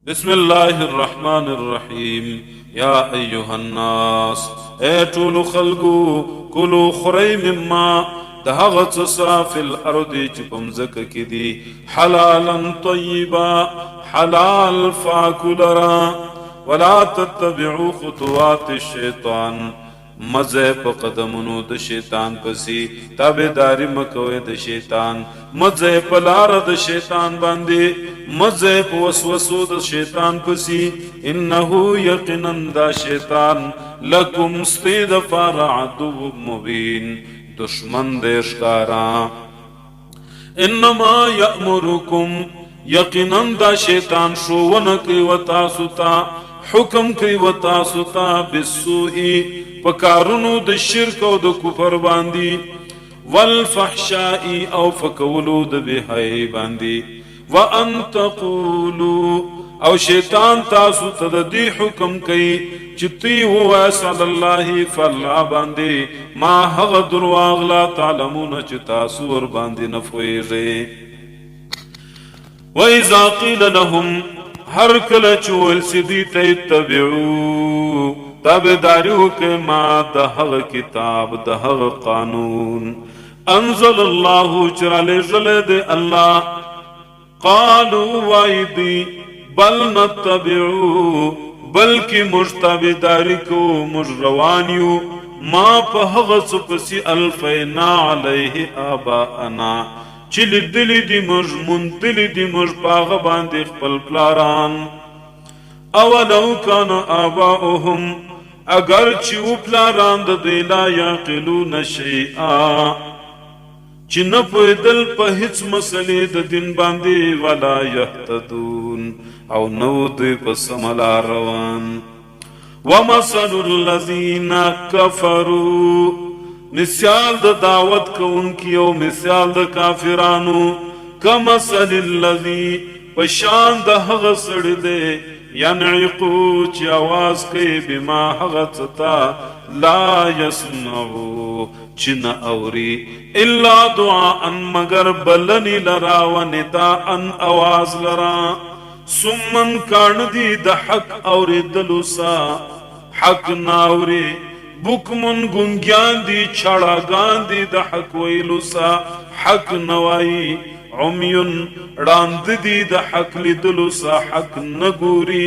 بسم الله الرحمن الرحيم يا أيها الناس ايتول خلقو كلوا خري مما دهغت في الأرض چپم زکا كدي حلالا طيبا حلال فاكلرا ولا تتبعوا خطوات الشيطان مزه په قدمونو د شیطان پسی تابعداري مکوئ د شیطان مزه په لار د شیطان باندې مزه په وسوسو د شیطان پسی انه یقینا دا شیطان لکم استید فرعدو مبین دشمن د ښکارا انما یامرکم یقینا دا شیطان شوونه کوي و تاسو ته حکم کوي و تاسو ته بالسوء پکارونو د شرک او د کفر باندې والفحشاء او فکولو د بهای باندې وان تقولوا او شیطان تاسو ته د دې حکم کوي چې تی هو صلی الله فلا باندې ما هغه درواغ لا تعلمون چې تاسو ور باندې نه پوهیږئ واذا قيل لهم هر کله چې ول سدي تتبعوا تابعداریو که ما دهغ کتاب دهغ قانون انزل الله چرالی جلد اللہ قالوا وایدی بل نتبعو بلکی مجتابداری کو مجروانیو ما پهغ سپسی الفینا علیه آباءنا چلی دلی دی مج منتلی دی مج پاغ باندی خپل پلاران اولو کان آباؤهم اگر چی او پلاران د دوی لا یعقلون شیئا چی نپویدل په هیڅ مسلې د دین باندې ولا یهتدون او نو دوی په سمه لار روان ومثل الذین کفروا مثال د دعوت کوونکي او مثال د کافرانو کمثل الذی پشان د هغه سړي دی ینعقو چی آواز کئی بما حغتتا لا یسمعو چی نا اوری الا دعاءن مگر بلنی لرا و نداءن آواز لرا سمن کارندی دا حق اوری دلوسا حق ناوری بکمن گنگیان دی چھڑاگان دی دا حق ویلوسا حق نوائی عمیون راند دی د حق لیدلو سا حق نگوری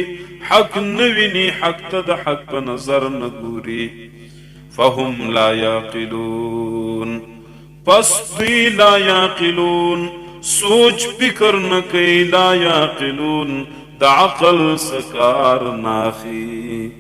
حق نوینی حق تا د حق په نظر نگوری فهم لا یاقلون پس دی لا یاقلون سوچ فکر نکی لا یاقلون د عقل سکار ناخی